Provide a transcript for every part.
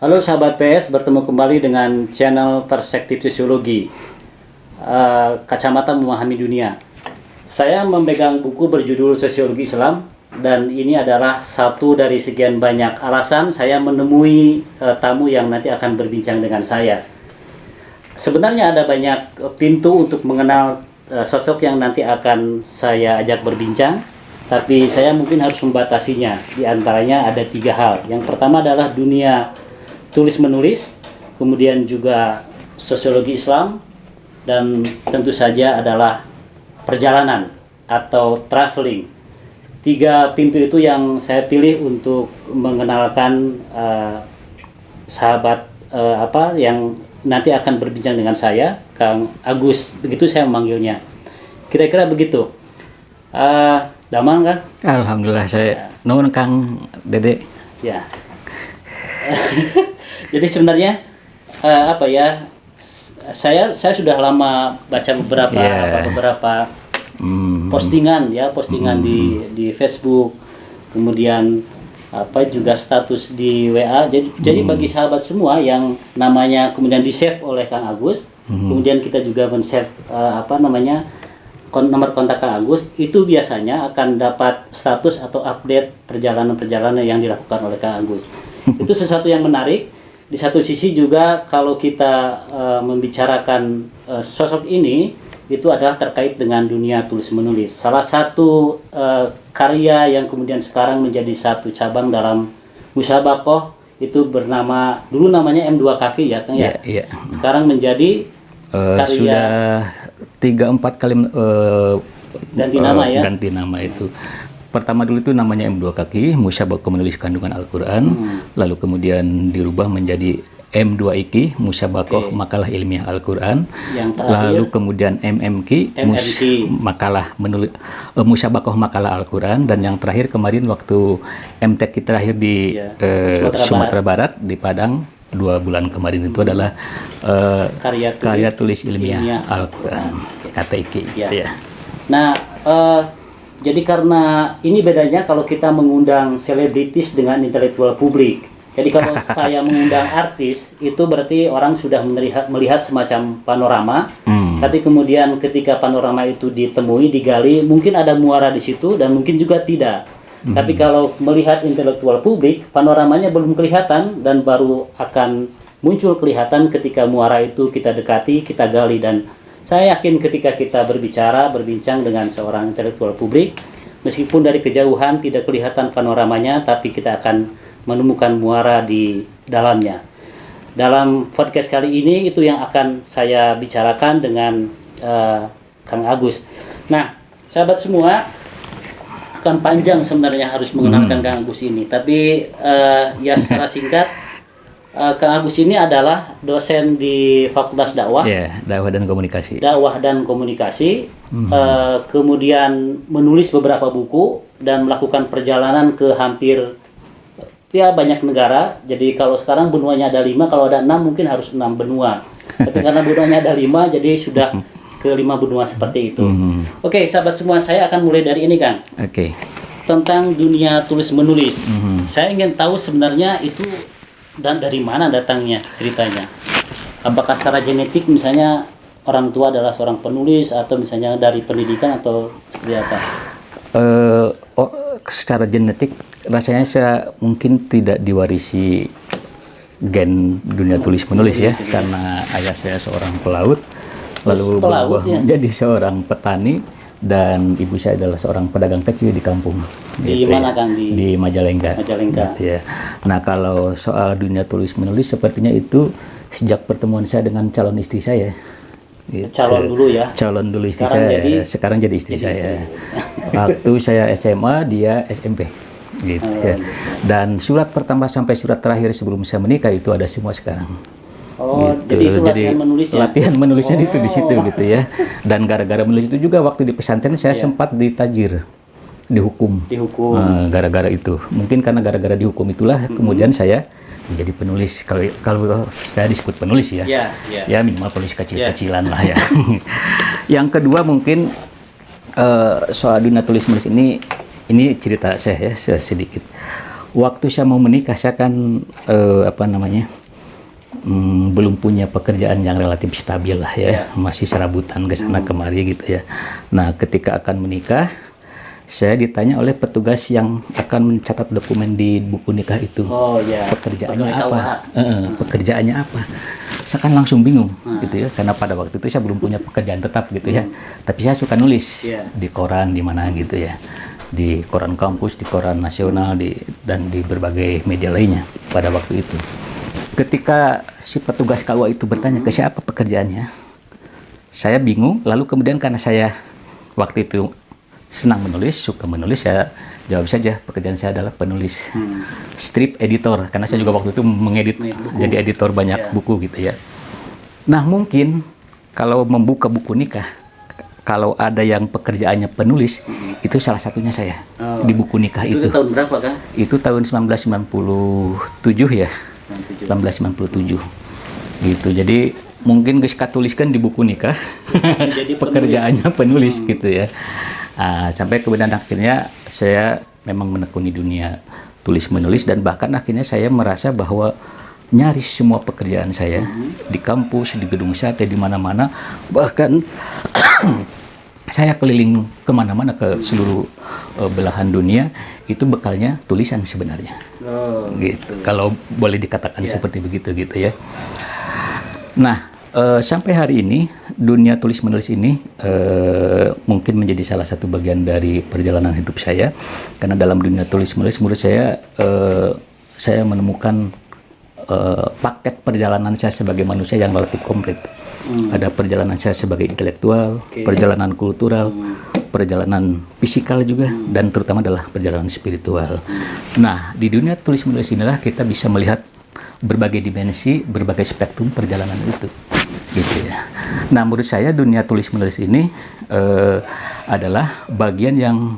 Halo sahabat PS, bertemu kembali dengan channel Perspektif Sosiologi, Kacamata Memahami Dunia. Saya memegang buku berjudul Sosiologi Islam, dan ini adalah satu dari sekian banyak alasan saya menemui tamu yang nanti akan berbincang dengan saya. Sebenarnya ada banyak pintu untuk mengenal sosok yang nanti akan saya ajak berbincang, tapi saya mungkin harus membatasinya. Di antaranya ada 3 hal. Yang pertama adalah dunia tulis-menulis, kemudian juga sosiologi Islam, dan tentu saja adalah perjalanan atau traveling. 3 pintu itu yang saya pilih untuk mengenalkan sahabat yang nanti akan berbincang dengan saya, Kang Agus. Begitu saya memanggilnya. Kira-kira begitu. Damang kan? Alhamdulillah, saya nuhun Kang Dede. Ya. Jadi sebenarnya saya sudah lama baca beberapa postingan di Facebook, kemudian juga status di WA. Jadi bagi sahabat semua yang namanya kemudian di-save oleh Kang Agus, kemudian kita juga men-save nomor kontak Kang Agus, itu biasanya akan dapat status atau update perjalanan-perjalanan yang dilakukan oleh Kang Agus. Itu sesuatu yang menarik. Di satu sisi juga kalau kita membicarakan sosok ini, itu adalah terkait dengan dunia tulis-menulis. Salah satu karya yang kemudian sekarang menjadi satu cabang dalam musabaqah itu dulu namanya M2 Kaki ya Kang ya? Iya. Sekarang menjadi karya sudah 3-4 kali ganti nama ya? Ganti nama itu. Pertama dulu itu namanya M2 Kaki, Musabaqah Menulis Kandungan Al-Quran, lalu kemudian dirubah menjadi M2 Iki, Musabaqah Makalah Ilmiah Al-Quran, lalu kemudian MMQ, Musabaqah Makalah Al-Quran, dan yang terakhir kemarin waktu MTQ terakhir di Sumatera Barat, di Padang, 2 bulan kemarin itu adalah karya tulis ilmiah Al-Quran, KTIQ. Ya. Nah, jadi karena ini bedanya kalau kita mengundang selebritis dengan intelektual publik. Jadi kalau saya mengundang artis, itu berarti orang sudah melihat semacam panorama. Tapi kemudian ketika panorama itu ditemui, digali, mungkin ada muara di situ dan mungkin juga tidak. Tapi kalau melihat intelektual publik, panoramanya belum kelihatan dan baru akan muncul kelihatan ketika muara itu kita dekati, kita gali. Dan saya yakin ketika kita berbincang dengan seorang intelektual publik, meskipun dari kejauhan tidak kelihatan panoramanya, tapi kita akan menemukan muara di dalamnya. Dalam podcast kali ini itu yang akan saya bicarakan dengan Kang Agus. Nah, sahabat semua, akan panjang sebenarnya harus mengenalkan Kang Agus ini, tapi ya secara singkat, Kang Agus ini adalah dosen di Fakultas Dakwah. Dakwah dan Komunikasi. Kemudian menulis beberapa buku dan melakukan perjalanan ke hampir banyak negara. Jadi kalau sekarang benuanya ada 5, kalau ada 6 mungkin harus 6 benua. Tapi karena benuanya ada 5, jadi sudah ke 5 benua seperti itu. Oke, sahabat semua, saya akan mulai dari ini Kang. Tentang dunia tulis menulis. Saya ingin tahu sebenarnya itu dan dari mana datangnya ceritanya. Apakah secara genetik misalnya orang tua adalah seorang penulis, atau misalnya dari pendidikan, atau seperti apa? Secara genetik rasanya saya mungkin tidak diwarisi gen dunia tulis menulis ya, karena ayah saya seorang pelaut, lalu berubah menjadi seorang petani, dan ibu saya adalah seorang pedagang kecil di kampung. Di mana Kang? Di Majalengka. Gitu ya. Nah, kalau soal dunia tulis menulis sepertinya itu sejak pertemuan saya dengan calon istri saya. Gitu. Calon dulu istri saya. Sekarang jadi istri saya. Waktu saya SMA, dia SMP. Gitu ya. Dan surat pertama sampai surat terakhir sebelum saya menikah itu ada semua sekarang. Gitu. Jadi itu latihan menulisnya? Latihan menulisnya itu di situ gitu ya. Dan gara-gara menulis itu juga waktu di pesantren saya sempat ditajir, dihukum. Gara-gara itu. Mungkin karena gara-gara dihukum itulah kemudian saya menjadi penulis. Kalau saya disebut penulis ya. Ya minimal penulis kecil-kecilan lah ya. Yang kedua mungkin soal dunia tulis menulis ini cerita saya ya sedikit. waktu saya mau menikah saya kan belum punya pekerjaan yang relatif stabil lah ya, masih serabutan ke sana kemari gitu ya. Nah, ketika akan menikah, saya ditanya oleh petugas yang akan mencatat dokumen di buku nikah itu. Pekerjaannya apa? Pekerjaannya apa? Saya kan langsung bingung gitu ya, karena pada waktu itu saya belum punya pekerjaan tetap gitu ya. Tapi saya suka nulis di koran di mana gitu ya. Di koran kampus, di koran nasional, dan di berbagai media lainnya pada waktu itu. Ketika si petugas KUA itu bertanya ke siapa pekerjaannya, saya bingung. Lalu kemudian karena saya waktu itu senang menulis, suka menulis, saya jawab saja pekerjaan saya adalah penulis strip editor, karena saya juga waktu itu mengedit jadi editor banyak buku gitu ya. Nah, mungkin kalau membuka buku nikah, kalau ada yang pekerjaannya penulis, itu salah satunya saya di buku nikah itu. Itu tahun berapa, Kang? Itu tahun 1997 ya. 1997. Gitu. Jadi mungkin geus katuliskan di buku nikah. Jadi pekerjaannya penulis gitu ya. Sampai kemudian akhirnya saya memang menekuni dunia tulis menulis, dan bahkan akhirnya saya merasa bahwa nyaris semua pekerjaan saya di kampus, di gedung sate, di mana-mana, bahkan saya keliling kemana-mana ke seluruh belahan dunia, itu bekalnya tulisan sebenarnya. Gitu. Kalau boleh dikatakan seperti begitu gitu ya. Nah, sampai hari ini dunia tulis menulis ini mungkin menjadi salah satu bagian dari perjalanan hidup saya, karena dalam dunia tulis menulis menurut saya menemukan paket perjalanan saya sebagai manusia yang relatif komplit. Ada perjalanan saya sebagai intelektual, perjalanan kultural, perjalanan fisikal juga, dan terutama adalah perjalanan spiritual. Nah, di dunia tulis menulis inilah kita bisa melihat berbagai dimensi, berbagai spektrum perjalanan itu, gitu ya. Nah, menurut saya dunia tulis menulis ini adalah bagian yang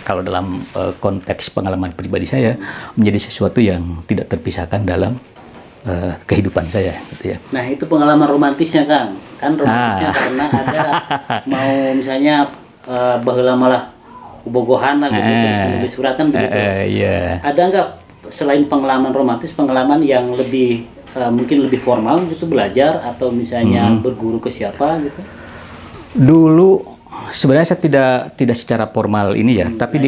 kalau dalam konteks pengalaman pribadi saya menjadi sesuatu yang tidak terpisahkan dalam kehidupan saya gitu ya. Nah, itu pengalaman romantisnya, Kang. Kan romantisnya karena ada mau misalnya baheula malah bogohan lah gitu, terus menulis suratan begitu. Ada nggak selain pengalaman romantis, pengalaman yang lebih mungkin lebih formal gitu, belajar atau misalnya berguru ke siapa gitu? Dulu sebenarnya saya tidak secara formal ini ya, tapi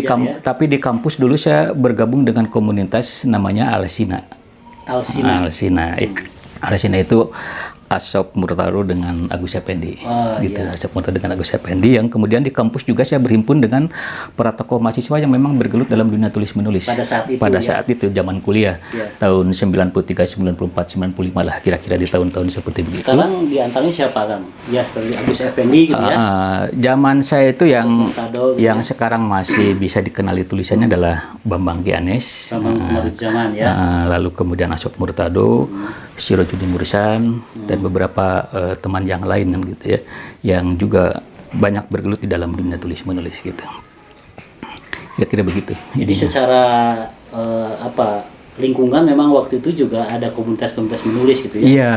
di kampus dulu saya bergabung dengan komunitas namanya Alsina. Alsina itu Asop Murtado dengan Agus Effendi, gitu. Asop Murtado dengan Agus Effendi, yang kemudian di kampus juga saya berhimpun dengan para tokoh mahasiswa yang memang bergelut dalam dunia tulis menulis. Pada saat itu zaman kuliah, tahun 93, 94, 95 lah kira-kira, di tahun-tahun seperti begitu. Sekarang di antaranya siapa, Kang? Ya, seperti Agus Effendi gitu ya. Zaman saya itu yang sekarang masih bisa dikenali tulisannya adalah Bambang Gianes. Zaman ya. Lalu kemudian Asop Murtado, Sirojudin Mursan, dan beberapa teman yang lain gitu ya, yang juga banyak bergelut di dalam dunia tulis menulis gitu. Kira-kira begitu. Jadi secara lingkungan memang waktu itu juga ada komunitas-komunitas menulis gitu ya? Iya,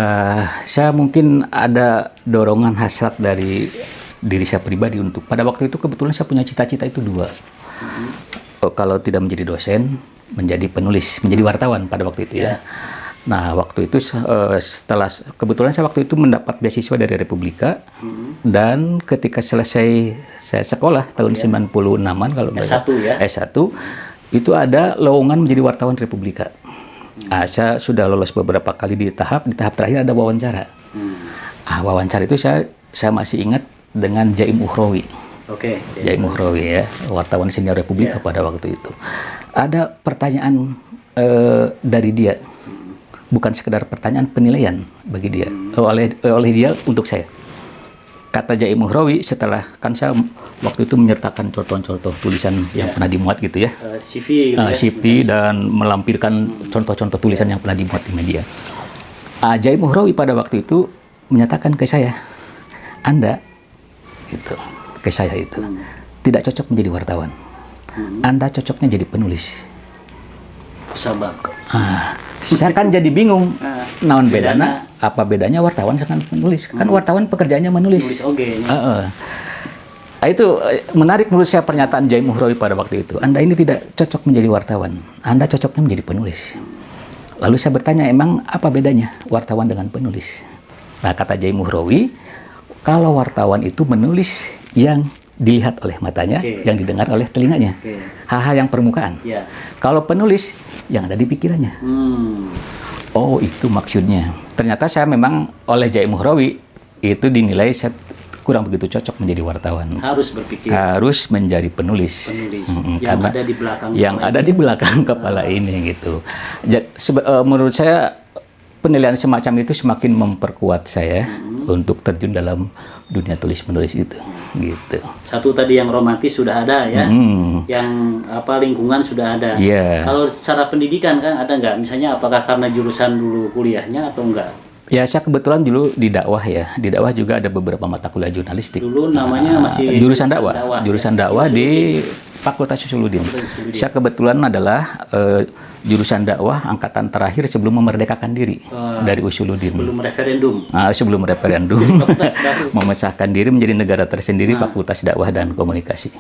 saya mungkin ada dorongan hasrat dari diri saya pribadi untuk, pada waktu itu kebetulan saya punya cita-cita itu dua. Kalau tidak menjadi dosen, menjadi penulis, menjadi wartawan pada waktu itu ya. Nah, waktu itu setelah kebetulan saya waktu itu mendapat beasiswa dari Republika, dan ketika selesai saya sekolah tahun 96-an kalau S1 ya. S1 itu ada lowongan menjadi wartawan Republika. Saya sudah lolos beberapa kali di tahap terakhir ada wawancara. Wawancara itu saya masih ingat dengan Jaim Uhrowi. Jaim Uhrowi ya, wartawan senior Republika pada waktu itu. Ada pertanyaan dari dia. Bukan sekedar pertanyaan, penilaian bagi dia, oleh dia untuk saya. Kata Jaim Uhrowi, setelah kan saya waktu itu menyertakan contoh-contoh tulisan yang pernah dimuat gitu ya, CV dan melampirkan contoh-contoh tulisan yang pernah dimuat di media. Jaim Uhrowi pada waktu itu menyatakan ke saya, Anda gitu, ke saya itu tidak cocok menjadi wartawan. Anda cocoknya jadi penulis. Kusabak. Saya kan jadi bingung, naon bedana, apa bedanya wartawan dengan penulis? Kan wartawan pekerjaannya menulis. Itu menarik menurut saya pernyataan Jai Muhrawi pada waktu itu. Anda ini tidak cocok menjadi wartawan, Anda cocoknya menjadi penulis. Lalu saya bertanya, emang apa bedanya wartawan dengan penulis? Nah, kata Jai Muhrawi, kalau wartawan itu menulis yang dilihat oleh matanya, yang didengar oleh telinganya, hal-hal yang permukaan. Kalau penulis, yang ada di pikirannya. Oh, itu maksudnya. Ternyata saya memang oleh Jai Muhrawi itu dinilai saya kurang begitu cocok menjadi wartawan. Harus berpikir. Harus menjadi penulis. Yang ada di belakang. Yang ada di belakang kepala ini gitu. Menurut saya penilaian semacam itu semakin memperkuat saya untuk terjun dalam dunia tulis menulis itu. Gitu. Satu tadi yang romantis sudah ada ya. Yang lingkungan sudah ada. Kalau secara pendidikan kan ada nggak? Misalnya apakah karena jurusan dulu kuliahnya atau enggak? Ya, saya kebetulan dulu di dakwah ya. Di dakwah juga ada beberapa mata kuliah jurnalistik. Dulu namanya masih jurusan dakwah. Jurusan dakwah di Fakultas Usuluddin. Saya kebetulan adalah jurusan dakwah angkatan terakhir sebelum memerdekakan diri dari Usuluddin. Sebelum referendum. Sebelum referendum memecahkan diri menjadi negara tersendiri, Fakultas Dakwah dan Komunikasi.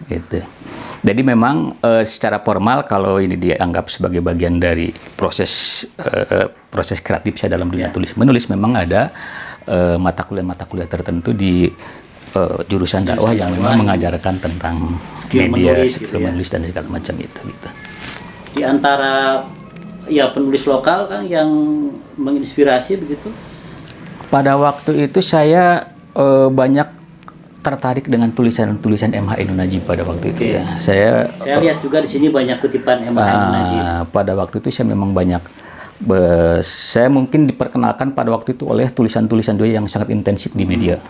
Gitu. Jadi memang secara formal kalau ini dianggap sebagai bagian dari proses kreatif saya dalam dunia tulis menulis, memang ada mata kuliah tertentu di jurusan dakwah yang memang mengajarkan tentang skill media, menulis, skill menulis dan segala macam itu. Gitu. Di antara penulis lokal kan yang menginspirasi begitu? Pada waktu itu saya banyak tertarik dengan tulisan-tulisan M.H. Ainun Najib pada waktu itu ya. Saya lihat juga di sini banyak kutipan M.H. Ainun Najib. Pada waktu itu saya memang banyak saya mungkin diperkenalkan pada waktu itu oleh tulisan-tulisan dia yang sangat intensif di media.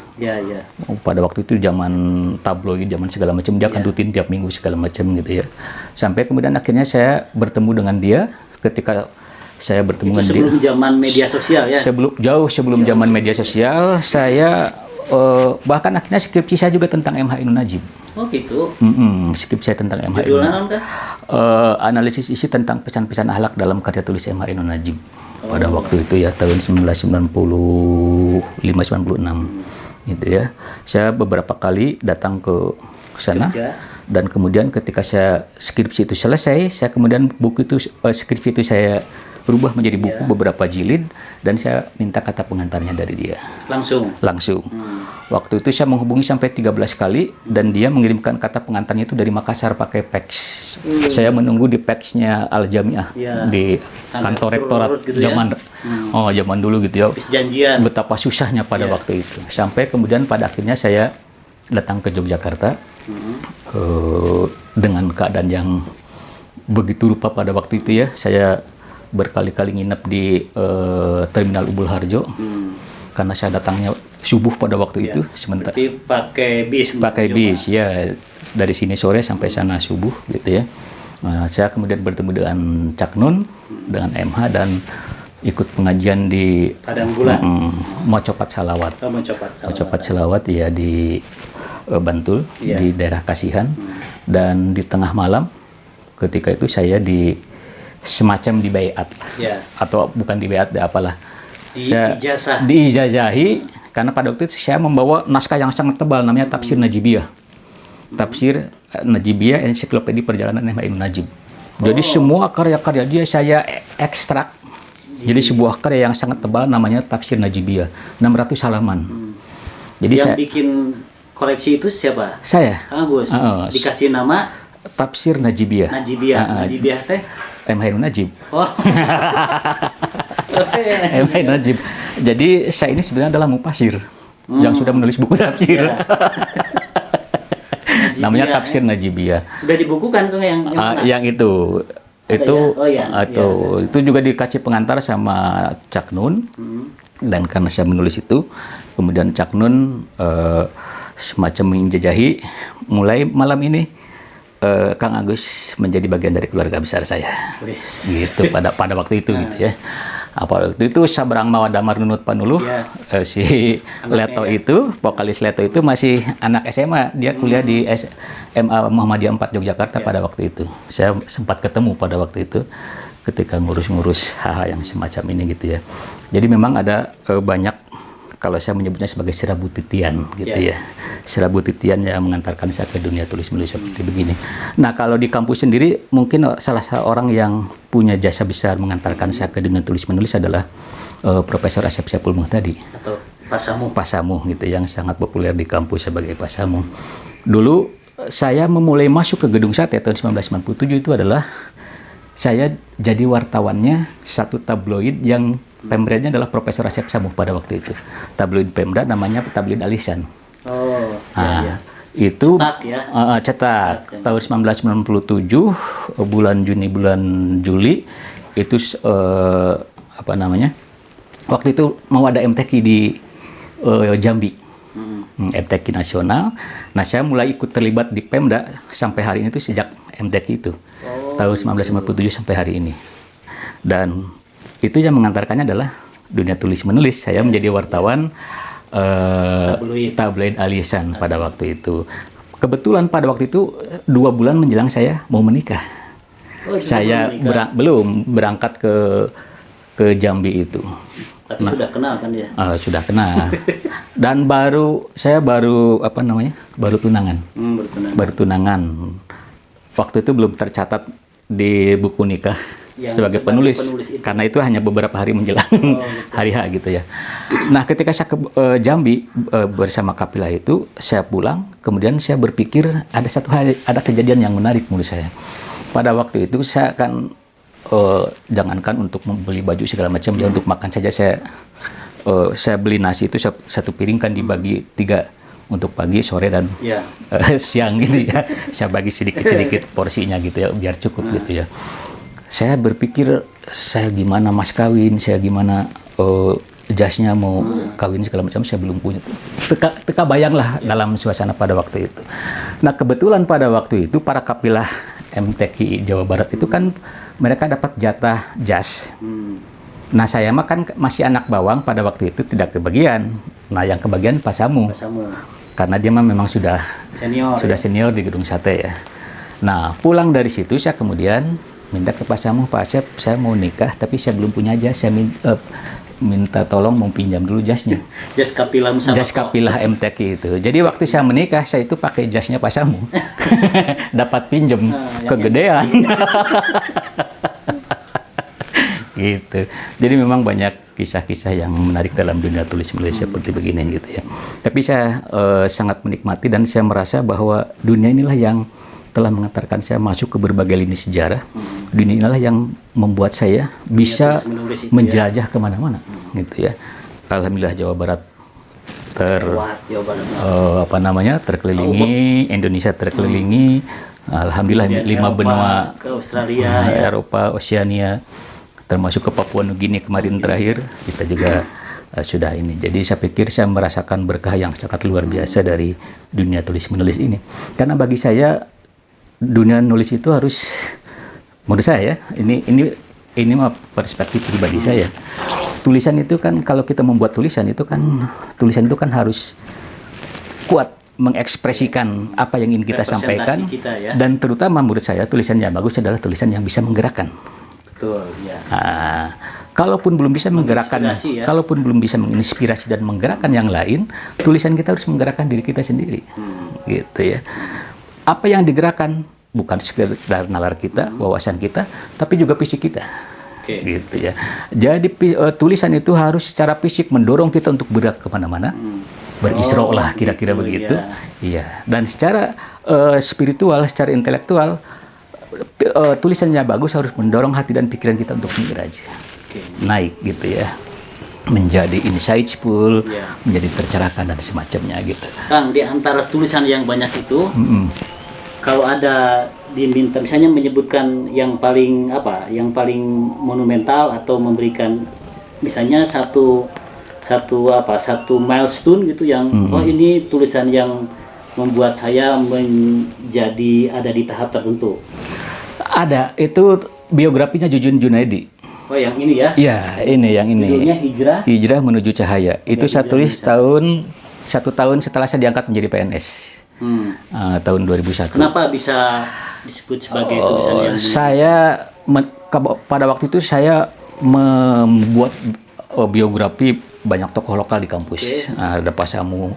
Pada waktu itu zaman tabloid, zaman segala macam, dia akan rutin tiap minggu segala macam gitu ya. Sampai kemudian akhirnya saya bertemu dengan dia ketika saya bertemu dengan dia. Sebelum zaman media sosial ya? Jauh sebelum zaman media sosial, saya bahkan akhirnya skripsi saya juga tentang M.H. Ainun Najib. Oh gitu? Skripsi saya tentang M.H. Judulnya apa? Analisis isi tentang pesan-pesan akhlak dalam karya tulis M.H. Ainun Najib. Pada waktu itu ya, tahun 1995-96 gitu ya. Saya beberapa kali datang ke sana. Dan kemudian ketika saya skripsi itu selesai, saya kemudian skripsi itu saya berubah menjadi buku beberapa jilid, dan saya minta kata pengantarnya dari dia. Langsung. Waktu itu saya menghubungi sampai 13 kali, dan dia mengirimkan kata pengantarnya itu dari Makassar pakai fax. Saya menunggu di faxnya Al Jamiah di kantor rektorat gitu zaman zaman dulu gitu ya. Janjian. Betapa susahnya pada waktu itu. Sampai kemudian pada akhirnya saya datang ke Yogyakarta dengan keadaan yang begitu rupa pada waktu itu ya. Saya berkali-kali nginep di Terminal Ubul Harjo karena saya datangnya subuh pada waktu itu. Sementara pakai bis ya, dari sini sore sampai sana subuh gitu ya. Saya kemudian bertemu dengan Cak Nun, dengan MH, dan ikut pengajian di Padang Bulan, Mocopat Salawat. Mocopat Salawat ya, di Bantul, di daerah Kasihan. Dan di tengah malam ketika itu saya semacam di bayat, atau bukan di bayat, apalah, diijazahi, karena pada waktu itu saya membawa naskah yang sangat tebal namanya Tafsir Najibiyah. Tafsir Najibiyah, ensiklopedia perjalanan M.H. Ainun Najib. Jadi semua karya-karya dia saya ekstrak. Jadi sebuah karya yang sangat tebal namanya Tafsir Najibiyah, 600 halaman. Jadi yang bikin koleksi itu siapa? Saya. Kang Agus. Dikasih nama Tafsir Najibiyah. Najibiyah teh M.H. Ainun Najib. M.H. Ainun Najib. Jadi saya ini sebenarnya adalah mufasir yang sudah menulis buku tafsir. Namanya Tafsir Najibiyah. Udah dibukukan tuh yang itu. Itu juga dikasih pengantar sama Cak Nun. Dan karena saya menulis itu, kemudian Cak Nun semacam menjajahi, mulai malam ini Kang Agus menjadi bagian dari keluarga besar saya. Gitu pada waktu itu gitu ya. Waktu itu Sabrang Mawadamar Nunut Panuluh, si Leto itu, vokalis Leto itu masih anak SMA, dia kuliah di SMA Muhammadiyah 4 Yogyakarta pada waktu itu. Saya sempat ketemu pada waktu itu ketika ngurus-ngurus hal yang semacam ini gitu ya. Jadi memang ada banyak kalau saya menyebutnya sebagai serabu titian gitu ya. Serabu titian yang mengantarkan saya ke dunia tulis menulis seperti begini. Nah, kalau di kampus sendiri mungkin salah seorang yang punya jasa besar mengantarkan saya ke dunia tulis menulis adalah Profesor Asep Saiful Muhtadi atau Pak Samu gitu, yang sangat populer di kampus sebagai Pak Samu. Dulu saya memulai masuk ke Gedung Sate tahun 1997 itu adalah saya jadi wartawannya satu tabloid yang pemretnya adalah Profesor Asep Samu pada waktu itu. Tabloid Pemda namanya Tabloid Alisan. Oh, iya. Itu cetak ya? Cetak. Tahun 1997 bulan Juni bulan Juli itu waktu itu mau ada MTQ di Jambi. MTQ nasional. Nah, saya mulai ikut terlibat di Pemda sampai hari ini itu sejak MTQ itu. Tahun 1957 sampai hari ini. Dan itu yang mengantarkannya adalah dunia tulis menulis. Saya menjadi wartawan tabloid Alisan pada waktu itu. Kebetulan pada waktu itu 2 bulan menjelang saya mau menikah. Saya belum berangkat ke Jambi itu. Tapi sudah kenal kan ya? Sudah kenal. Dan saya baru tunangan. Baru tunangan. Waktu itu belum tercatat di buku nikah sebagai penulis karena itu hanya beberapa hari menjelang hari H gitu ya. Nah, ketika saya ke Jambi bersama kapilah itu, saya pulang, kemudian saya berpikir ada kejadian yang menarik menurut saya. Pada waktu itu saya akan jangankan untuk membeli baju segala macam, ya untuk makan saja saya beli nasi itu satu piring kan dibagi 3 untuk pagi, sore, dan siang gitu ya. Saya bagi sedikit-sedikit porsinya gitu ya, biar cukup gitu ya. Saya berpikir, saya gimana mas kawin, saya gimana jasnya mau kawin segala macam, saya belum punya. Teka bayang lah dalam suasana pada waktu itu. Nah, kebetulan pada waktu itu para kapilah MTQ Jawa Barat itu kan mereka dapat jatah jas. Nah, saya mah kan masih anak bawang pada waktu itu, tidak kebagian. Nah, yang kebagian Pak Samu. Karena dia memang sudah senior di Gedung Sate ya. Nah, pulang dari situ saya kemudian minta ke Pak Samu, Pak Asep, saya mau nikah tapi saya belum punya jas, saya minta tolong mau pinjam dulu jasnya. Jas kapilah Jas kapilah MTQ itu. Jadi waktu saya menikah, saya itu pakai jasnya Pak Samu. Dapat pinjam, kegedean. Gitu. Jadi memang banyak kisah-kisah yang menarik dalam dunia tulis menulis seperti begini gitu ya. Tapi saya sangat menikmati dan saya merasa bahwa dunia inilah yang telah mengantarkan saya masuk ke berbagai lini sejarah. Dunia inilah yang membuat saya bisa menjelajah kemana-mana gitu ya. Alhamdulillah Jawa Barat terkelilingi, Indonesia terkelilingi. Alhamdulillah 5 benua ke Australia, Eropa, Oseania, termasuk ke Papua Nugini kemarin terakhir kita juga sudah ini. Jadi saya pikir saya merasakan berkah yang sangat luar biasa dari dunia tulis menulis ini. Karena bagi saya dunia nulis itu harus, menurut saya ya, ini mah perspektif pribadi saya. Tulisan itu kan, kalau kita membuat tulisan itu kan harus kuat mengekspresikan apa yang ingin kita sampaikan dan terutama menurut saya tulisan yang bagus adalah tulisan yang bisa menggerakkan. Betul, ya. Kalaupun belum bisa menggerakkan, kalaupun belum bisa menginspirasi dan menggerakkan yang lain, tulisan kita harus menggerakkan diri kita sendiri, gitu ya. Apa yang digerakkan bukan sekedar nalar kita, wawasan kita, tapi juga fisik kita, gitu ya. Jadi tulisan itu harus secara fisik mendorong kita untuk bergerak kemana-mana, berisra lah kira-kira begitu, iya. Dan secara spiritual, secara intelektual, tulisannya bagus harus mendorong hati dan pikiran kita untuk naik gitu ya, menjadi insightful, menjadi tercerahkan dan semacamnya gitu. Kang, di antara tulisan yang banyak itu, kalau ada diminta misalnya menyebutkan yang paling monumental atau memberikan misalnya satu milestone gitu yang ini tulisan yang membuat saya menjadi ada di tahap tertentu. Ada, itu biografinya Jujun Junaidi. Oh, yang ini ya? Iya, yang ini. Judulnya Hijrah Menuju Cahaya. Itu saya tulis satu tahun setelah saya diangkat menjadi PNS. Tahun 2001. Kenapa bisa disebut sebagai tulisan yang pada waktu itu saya membuat biografi banyak tokoh lokal di kampus. Ada Pak Samu,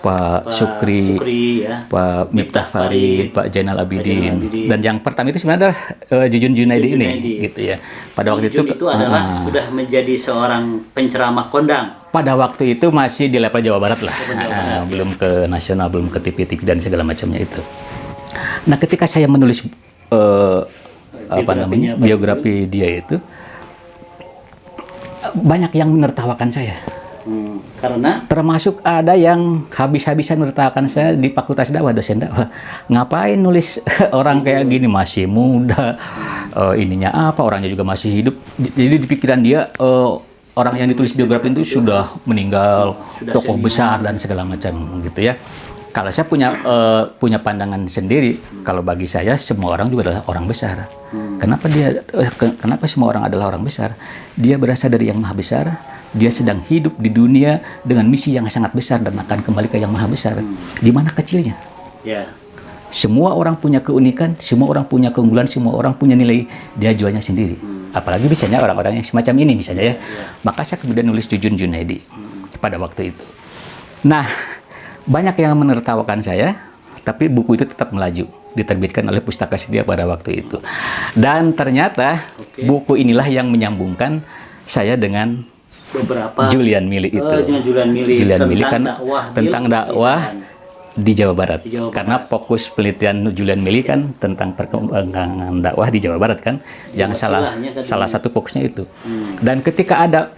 Pak Sukri, ya. Pak Miftah Farid, Pak Jainal Abidin. Dan yang pertama itu sebenarnya adalah Jujun Junaidi ini, gitu ya. Pada waktu itu adalah sudah menjadi seorang penceramah kondang. Pada waktu itu masih di level Jawa Barat lah, belum ke nasional, belum ke TV-TV dan segala macamnya itu. Nah, ketika saya menulis biografi dia itu, banyak yang menertawakan saya. Karena termasuk ada yang habis-habisan menertawakan saya di Fakultas Dakwah, dosen dakwah. Ngapain nulis orang kayak gini, masih muda, ininya apa, orangnya juga masih hidup. Jadi di pikiran dia orang yang ditulis biografi itu sudah meninggal, tokoh besar dan segala macam gitu ya. Kalau saya punya pandangan sendiri, kalau bagi saya semua orang juga adalah orang besar. Kenapa semua orang adalah orang besar? Dia berasal dari yang maha besar. Dia sedang hidup di dunia dengan misi yang sangat besar dan akan kembali ke yang maha besar. Di mana kecilnya? Semua orang punya keunikan, semua orang punya keunggulan, semua orang punya nilai dia jualnya sendiri. Apalagi misalnya orang-orang yang semacam ini misalnya ya. Maka saya kemudian nulis Jujun Junaidi pada waktu itu. Nah, banyak yang menertawakan saya, tapi buku itu tetap melaju, diterbitkan oleh Pustaka Sidya pada waktu itu. Dan ternyata buku inilah yang menyambungkan saya dengan Julian Mili itu. Julian Mili kan tentang dakwah di Jawa Barat. Karena fokus penelitian Julian Mili kan tentang perkembangan dakwah di Jawa Barat kan, yang salah satu fokusnya itu. Dan ketika ada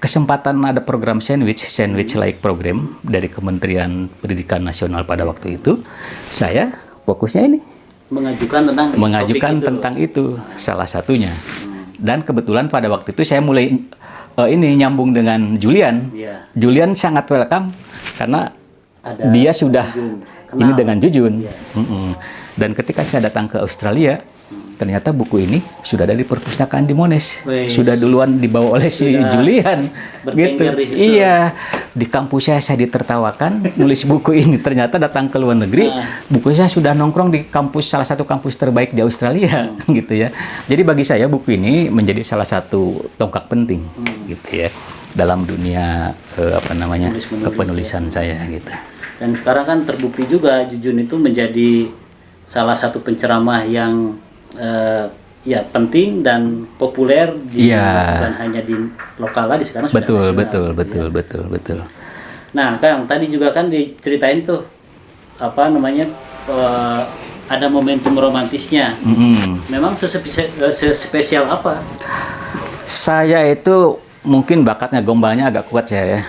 kesempatan ada program sandwich like program dari Kementerian Pendidikan Nasional pada waktu itu, saya fokusnya ini mengajukan tentang itu salah satunya. Dan kebetulan pada waktu itu saya mulai nyambung dengan Julian. Julian sangat welcome karena dia sudah ini dengan Jujun. Dan ketika saya datang ke Australia, ternyata buku ini sudah ada di perpustakaan di Monash. Sudah duluan dibawa oleh si Julian. Gitu. Iya, di kampus saya ditertawakan nulis buku ini. Ternyata datang ke luar negeri, buku saya sudah nongkrong di kampus, salah satu kampus terbaik di Australia, gitu ya. Jadi bagi saya buku ini menjadi salah satu tonggak penting, gitu ya, dalam dunia kepenulisan saya, gitu. Dan sekarang kan terbukti juga Jujun itu menjadi salah satu penceramah yang penting dan populer bukan hanya di lokal lagi, sekarang sudah nasional. Betul. Nah, Kang, tadi juga kan diceritain tuh ada momentum romantisnya. Memang sespesial apa? Saya itu mungkin bakatnya gombalnya agak kuat saya ya.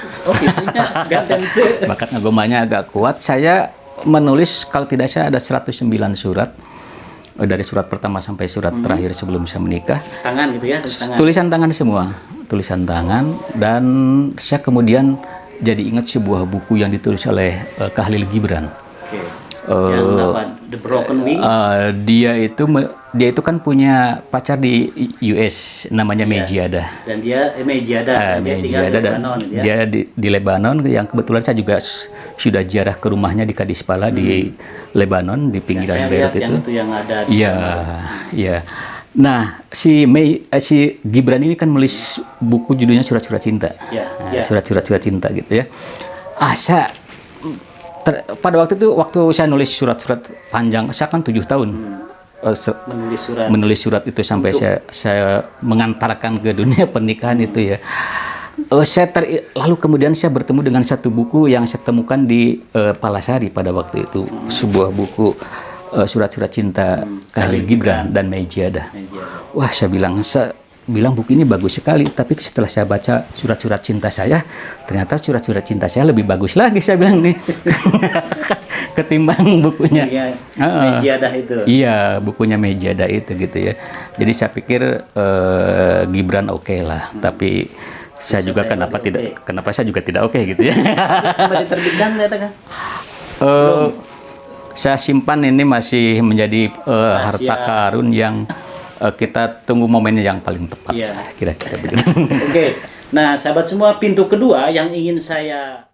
Bakatnya gombalnya agak kuat. Saya menulis kalau tidak saya ada 109 surat. Dari surat pertama sampai surat terakhir sebelum saya menikah. Tangan gitu ya? Tulisan tangan semua. Tulisan tangan. Dan saya kemudian jadi ingat sebuah buku yang ditulis oleh Khalil Gibran. Yang apa? The Broken Wing? Dia itu kan punya pacar di US, namanya Mejiada. Dan dia Mejiada tinggal di Lebanon. Dia di Lebanon, yang kebetulan saya juga sudah ziarah ke rumahnya di Kadispala di Lebanon, di pinggiran Beirut itu. Yang ada. Iya. Nah, si Gibran ini kan menulis buku judulnya Surat-Surat Cinta. Surat-Surat cinta gitu ya. Pada waktu itu, waktu saya nulis surat-surat panjang, saya kan 7 tahun menulis surat itu sampai saya mengantarkan ke dunia pernikahan itu ya. Lalu kemudian saya bertemu dengan satu buku yang saya temukan di Palasari pada waktu itu, sebuah buku Surat-Surat Cinta Khalil Gibran dan Mejiada. Wah, saya bilang buku ini bagus sekali, tapi setelah saya baca surat-surat cinta saya, ternyata surat-surat cinta saya lebih bagus lagi, saya bilang nih, ketimbang bukunya. Mejiada itu. Iya, bukunya Mejiada itu gitu ya. Jadi saya pikir Gibran oke lah, tapi saya juga kenapa saya juga tidak oke gitu ya. Sudah diterbitkan ternyata kan? Saya simpan ini masih menjadi harta karun yang kita tunggu momennya yang paling tepat, kira-kira begitu. Oke. Nah, sahabat semua, pintu kedua yang ingin saya